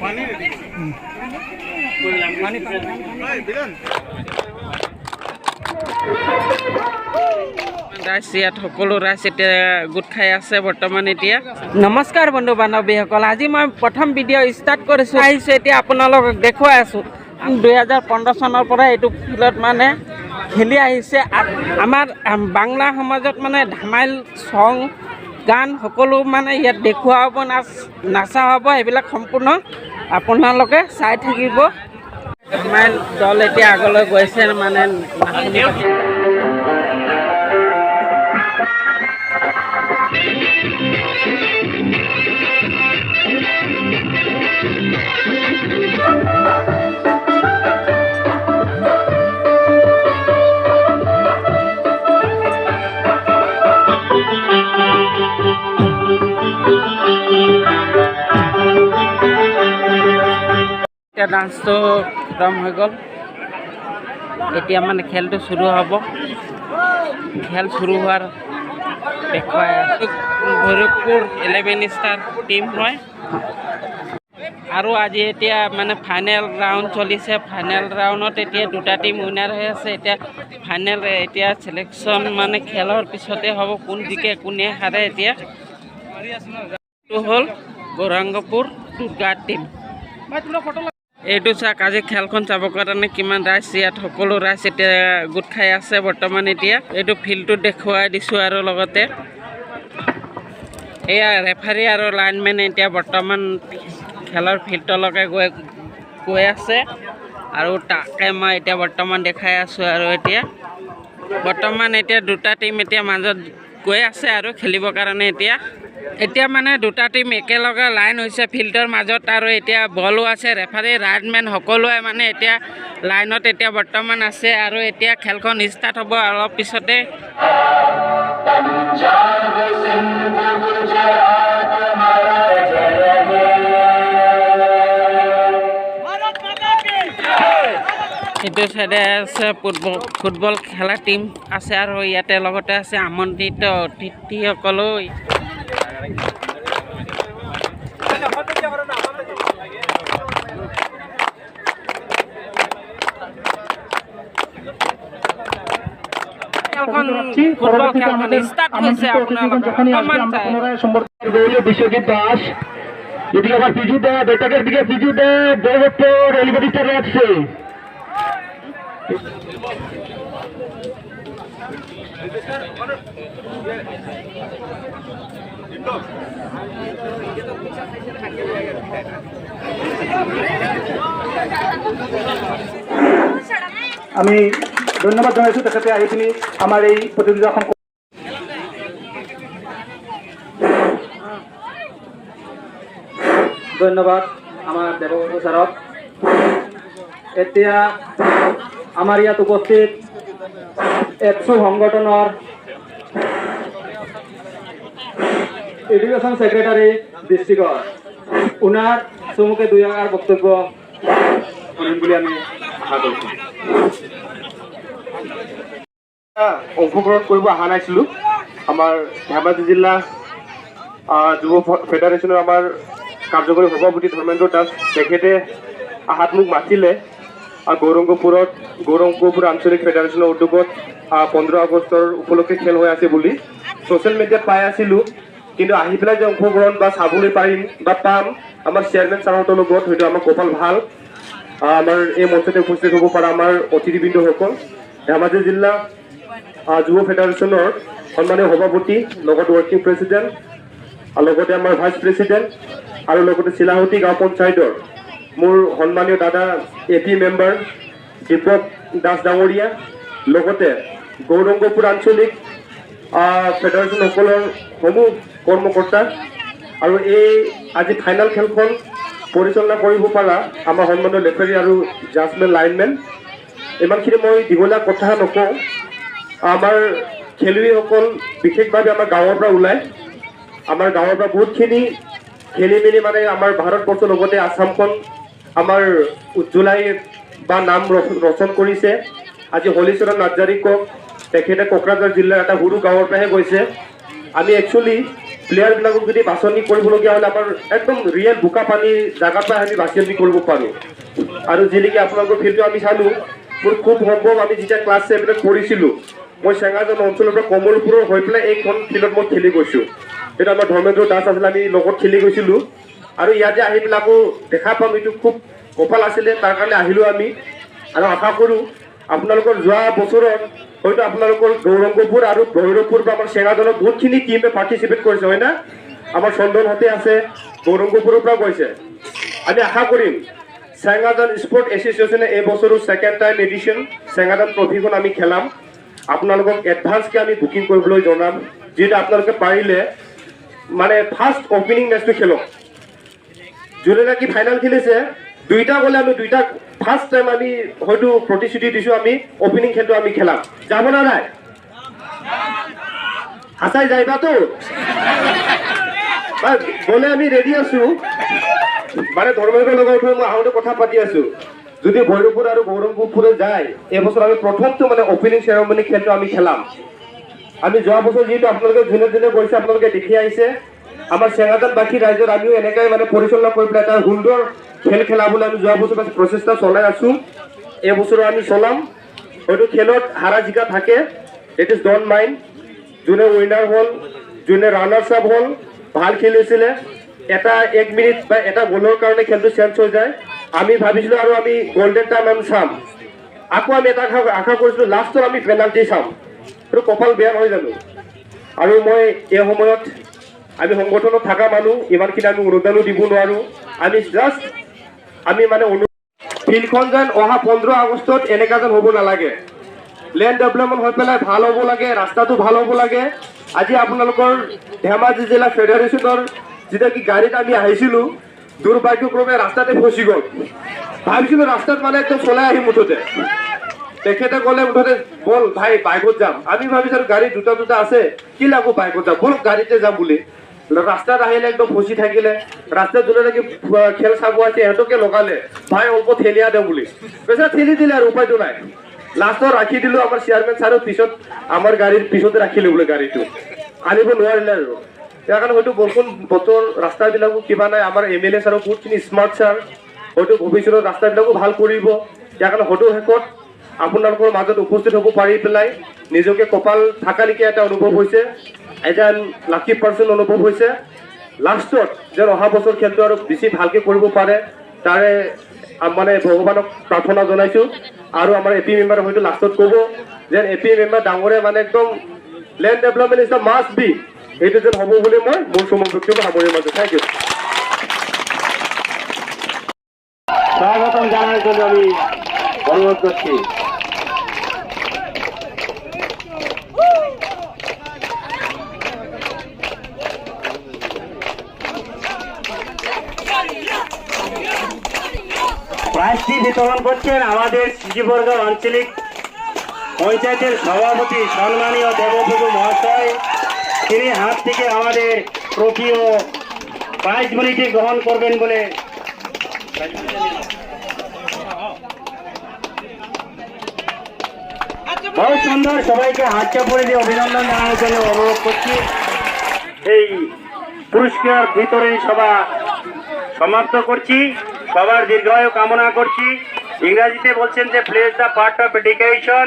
ৰাইজ ইয়াত সকলো ৰাইজ এতিয়া গোট খাই আছে বৰ্তমান এতিয়া। নমস্কাৰ বন্ধু বান্ধৱীসকল, আজি মই প্ৰথম ভিডিঅ' ষ্টাৰ্ট কৰিছোঁ আহিছোঁ এতিয়া আপোনালোকক দেখুৱাই আছোঁ। 2015 চনৰ পৰা এইটো ফিল্ডত মানে খেলি আহিছে। আমাৰ বাংলা সমাজত মানে ধামাইল চং গান সকলো মানে ইয়াত দেখুওৱা হ'ব, নাচা হ'ব, এইবিলাক সম্পূৰ্ণ আপোনালোকে চাই থাকিব। ধামাইল দল এতিয়া আগলৈ গৈছে মানে ডান্সটো খতম হৈ গ'ল। এতিয়া মানে খেলটো চুৰু হ'ব। খেল চুৰু হোৱাৰ দেখুৱাই ভৈৰৱপুৰ 11 ষ্টাৰ টিম হয় আৰু আজি এতিয়া মানে ফাইনেল ৰাউণ্ড চলিছে। ফাইনেল ৰাউণ্ডত এতিয়া দুটা টিম উইনাৰ হৈ আছে। এতিয়া ফাইনেল এতিয়া চিলেকশ্যন মানে খেলৰ পিছতে হ'ব, কোন জিকে কোনে হাৰে। এতিয়া এইটো হ'ল গৌৰাংগপুৰ দুৰ্গা টিম। এইটো চাওক, আজি খেলখন চাবৰ কাৰণে কিমান ৰাইজ ইয়াত সকলো ৰাইজ এতিয়া গোট খাই আছে বৰ্তমান এতিয়া। এইটো ফিল্ডটো দেখুৱাই দিছোঁ আৰু লগতে এয়া ৰেফাৰী আৰু লাইনমেন এতিয়া বৰ্তমান খেলৰ ফিল্ডলৈকে গৈ আছে আৰু তাকে মই এতিয়া বৰ্তমান দেখাই আছোঁ। আৰু এতিয়া বৰ্তমান এতিয়া দুটা টিম এতিয়া মাজত গৈ আছে আৰু খেলিবৰ কাৰণে। এতিয়া মানে দুটা টিম একেলগে লাইন হৈছে ফিল্ডৰ মাজত আৰু এতিয়া বলো আছে। ৰেফাৰী লাইনমেন সকলোৱে মানে এতিয়া লাইনত এতিয়া বৰ্তমান আছে আৰু এতিয়া খেলখন ষ্টাৰ্ট হ'ব অলপ পিছতে। এইটো চাইডে আছে ফুটবল খেলা টিম আছে আৰু ইয়াতে লগতে আছে আমন্ত্ৰিত অতিথিসকলো। বিশ্বজিৎ দাস এদিকে আবার পিজু দেয়, বেটাকের দিকে পিজু দেয়, বড় এলিভেটর রাখছে। আমি ধন্যবাদ জানাইছোঁ তেখেতে আহি পিনি আমাৰ এই প্ৰতিযোগিতাখন। ধন্যবাদ আমাৰ দেৱব্ৰত ছাৰক। এতিয়া আমাৰ ইয়াত উপস্থিত একশো সংগঠনৰ এডুকেশ্যন ছেক্ৰেটাৰী ডিষ্ট্ৰিক্টৰ উনাৰ চমুকে দুই এষাৰ বক্তব্য শুনিম বুলি আমি আশা কৰিছোঁ। অংশগ্ৰহণ কৰিব অহা নাছিলোঁ। আমাৰ ধেমাজি জিলা যুৱ ফেডাৰেশ্যনৰ আমাৰ কাৰ্যকৰী সভাপতি ধৰ্মেন্দ্ৰ দাস তেখেতে আহাত মোক মাতিলে গৌৰংগপুৰ আঞ্চলিক ফেডাৰেশ্যনৰ উদ্যোগত 15 আগষ্টৰ উপলক্ষে খেল হৈ আছে বুলি ছ'চিয়েল মিডিয়াত পাই আছিলোঁ। কিন্তু আহি পেলাই যে অংশগ্ৰহণ বা চাবলৈ পাৰিম বা পাম আমাৰ চেয়াৰমেন ছাৰহঁতৰ লগত হয়তো আমাৰ কপাল ভাল। আমাৰ এই মঞ্চতে উপস্থিত হ'ব পৰা আমাৰ অতিথিবৃন্দসকল, ধেমাজি জিলা যুৱ ফেডাৰেশ্যনৰ সন্মানীয় সভাপতি, লগত ৱৰ্কিং প্ৰেচিডেণ্ট, লগতে আমাৰ ভাইচ প্ৰেচিডেণ্ট আৰু লগতে চিলাহতী গাঁও পঞ্চায়তৰ মোৰ সন্মানীয় দাদা AP মেম্বাৰ দীপক দাস ডাঙৰীয়া, লগতে গৌৰংগপুৰ আঞ্চলিক ফেডাৰেশ্যনসকলৰ সমূহ কৰ্মকৰ্তা আৰু এই আজি ফাইনেল খেলখন পৰিচালনা কৰিব পৰা আমাৰ সন্মানীয় ৰেফাৰী আৰু জাজমেন লাইনমেন। ইমানখিনি মই দীঘলীয়া কথা নকওঁ। আমাৰ খেলুৱৈসকল বিশেষভাৱে আমাৰ গাঁৱৰ পৰা ওলায়। আমাৰ গাঁৱৰ পৰা বহুতখিনি খেলি মেলি মানে আমাৰ ভাৰতবৰ্ষৰ লগতে আসামখন আমাৰ উজ্জ্বলাই বা নাম ৰচন কৰিছে। আজি হলিচৰণ নাৰ্জাৰী কওক, তেখেতে কোকৰাঝাৰ জিলাৰ এটা সৰু গাঁৱৰ পৰাহে গৈছে। আমি একচুৱেলি প্লেয়াৰবিলাকক যদি বাছনি কৰিবলগীয়া হ'লে আমাৰ একদম ৰিয়েল বোকা পানী জেগাৰ পৰা আমি বাছনি কৰিব পাৰোঁ। আৰু যিলৈকে আপোনালোকৰ ফিল্ডটো আমি চালোঁ, মোৰ খুব সম্ভৱ আমি যেতিয়া ক্লাছ 7 পঢ়িছিলোঁ, মই চেঙাজান অঞ্চলৰ পৰা কমলপুৰৰ হৈ পেলাই এইখন ফিল্ডত মই খেলি গৈছোঁ। সেইটো আমাৰ ধৰ্মেন্দ্ৰ দাস আছিলে, আমি লগত খেলি গৈছিলোঁ। আৰু ইয়াতে আহি পেলাই আকৌ দেখা পাম, এইটো খুব কপাল আছিলে, তাৰ কাৰণে আহিলোঁ আমি। আৰু আশা কৰোঁ আপোনালোকৰ যোৱা বছৰত হয়তো আপোনালোকৰ গৌৰংগপুৰ আৰু ভৈৰৱপুৰ বা আমাৰ চেঙাজানত বহুতখিনি টিমে পাৰ্টিচিপেট কৰিছে, হয় না? আমাৰ চন্দনহঁতে আছে, গৌৰংগপুৰৰ পৰা গৈছে। আমি আশা কৰিম চেঙাজান স্পৰ্ট এছ'চিয়েশ্যনে এই বছৰো ছেকেণ্ড টাইম এডিশ্যন চেঙাজান ট্ৰফিখন আমি খেলাম। আপোনালোকক এডভান্সকৈ আমি বুকিং কৰিবলৈ জনাম, যিহেতু আপোনালোকে পাৰিলে মানে ফাৰ্ষ্ট অপেনিং মেচটো খেলক। যোনে নাকি ফাইনেল খেলিছে, দুইটা গ'লে আমি দুইটা ফাৰ্ষ্ট টাইম আমি হয়তো প্ৰতিশ্ৰুতি দিছোঁ, আমি অপেনিং খেলটো আমি খেলাম। যাব না নাই? হাচাই যাইবাতো? গ'লে আমি ৰেডি আছোঁ। মানে ধৰ্মেন্দ্ৰৰ লগত মই আহোঁতে কথা পাতি আছোঁ, যদি ভৈৰৱপুৰ আৰু গৌৰংগপুৰে যায়, এইবছৰ আমি প্ৰথমটো মানে অপেনিং চেৰেমনি খেলটো আমি খেলাম। আমি যোৱা বছৰ যিহেতু আপোনালোকে যোনে যোনে গৈছে আপোনালোকে দেখি আহিছে, আমাৰ চেঙাজানবাসী ৰাইজৰ আমিও এনেকৈ মানে পৰিচালনা কৰি পেলাই এটা সুন্দৰ খেল খেলাবলৈ আমি যোৱা বছৰ প্ৰচেষ্টা চলাই আছোঁ। এই বছৰো আমি চলাম। হয়তো খেলত হাৰা জিকা থাকে, ইট ইজ ডণ্ট মাইণ্ড। যোনে উইনাৰ হ'ল, যোনে ৰানাৰ্ছ আপ হ'ল, ভাল খেলিছিলে, এটা 1 মিনিট বা এটা গ'লৰ কাৰণে খেলটো চেঞ্জ হৈ যায়। আমি ভাবিছিলোঁ আৰু আমি গল্ডেন টাইম আমি চাম, আকৌ আমি এটা আশা কৰিছিলোঁ লাষ্টত আমি পেনাল্টি চাম। সেইটো কপাল বেয়া নহয় জানো? আৰু মই এই সময়ত আমি সংগঠনত থকা মানুহ, ইমানখিনি আমি অনুদানো দিব নোৱাৰোঁ। আমি জাষ্ট আমি মানে ফিল্ডখন যেন অহা 15 আগষ্টত এনেকুৱা যেন হ'ব নালাগে। লেণ্ড ডেভেলপমেণ্ট হৈ পেলাই ভাল হ'ব লাগে, ৰাস্তাটো ভাল হ'ব লাগে। আজি আপোনালোকৰ ধেমাজি জিলা ফেডাৰেশ্যনৰ যেতিয়া কি গাড়ীত আমি আহিছিলোঁ, দুৰ্ভাগ্যক্ৰমে ৰাস্তাতে ফচি গ'ল। ভাবিছিলোঁ ৰাস্তাত মানে একদম চলাই আহিম মুঠতে। তেখেতে ক'লে মুঠতে ব'ল ভাই বাইকত যাম। আমি ভাবিছোঁ গাড়ী দুটা আছে, কি লাগো বাইকত যাম, ব'ল গাড়ীতে যাম বুলি। ৰাস্তাত আহিলে একদম ফচি থাকিলে। ৰাস্তাত যোনে নেকি খেল চাব আছে সিহঁতকে লগালে, ভাই অল্প ঠেলিয়া দেওঁ বুলি। পইচা ঠেলি দিলে আৰু উপায়টো নাই। লাষ্টত ৰাখি দিলোঁ আমাৰ চেয়াৰমেন ছাৰৰ পিছত, আমাৰ গাড়ীৰ পিছতে ৰাখিলোঁ বোলে গাড়ীটো, আনিব নোৱাৰিলে আৰু। ইয়াৰ কাৰণে হয়তো বৰষুণ বতৰ, ৰাস্তাবিলাকো কিবা নাই। আমাৰ MLA ছাৰো বহুতখিনি স্মাৰ্ট ছাৰ, হয়তো ভৱিষ্যতৰ ৰাস্তাবিলাকো ভাল কৰিব। ইয়াৰ কাৰণে হয়তো শেষত আপোনালোকৰ মাজত উপস্থিত হ'ব পাৰি পেলাই নিজকে কপাল থাকালৈকে এটা অনুভৱ হৈছে, এজন লাকি পাৰ্চন অনুভৱ হৈছে। লাষ্টত যেন অহা বছৰ খেলটো আৰু বেছি ভালকৈ কৰিব পাৰে, তাৰে মানে ভগৱানক প্ৰাৰ্থনা জনাইছোঁ। আৰু আমাৰ AP মেম্বাৰে হয়তো লাষ্টত ক'ব যেন AP মেম্বাৰ ডাঙৰে মানে একদম land development is the must be, এইটো যেন হ'ব বুলি মই মোৰ সমবক্তব্য সামৰি মাৰিছোঁ। Thank you. স্বাগতম জানার জন্য আমি অনুরোধ করছি। প্রাইজটি বিতরণ করছেন আমাদের শ্রীবর্গা আঞ্চলিক পঞ্চায়েতের সভাপতি সম্মানীয় দেবপ্রভু মহাশয়। তিনি হাত থেকে আমাদের ট্রফি ও প্রাইজগুলিটি গ্রহণ করবেন বলে बहुत सुंदर सबाई के हाथ चापड़े দিয়ে অভিনন্দন জানানোর জন্য অনুরোধ করছি। এই পুরস্কার বিতরণী সভা সমাপ্ত করছি। সবার দীর্ঘায়ু কামনা করছি। ইংরেজিতে বলছেন যে place the part of education.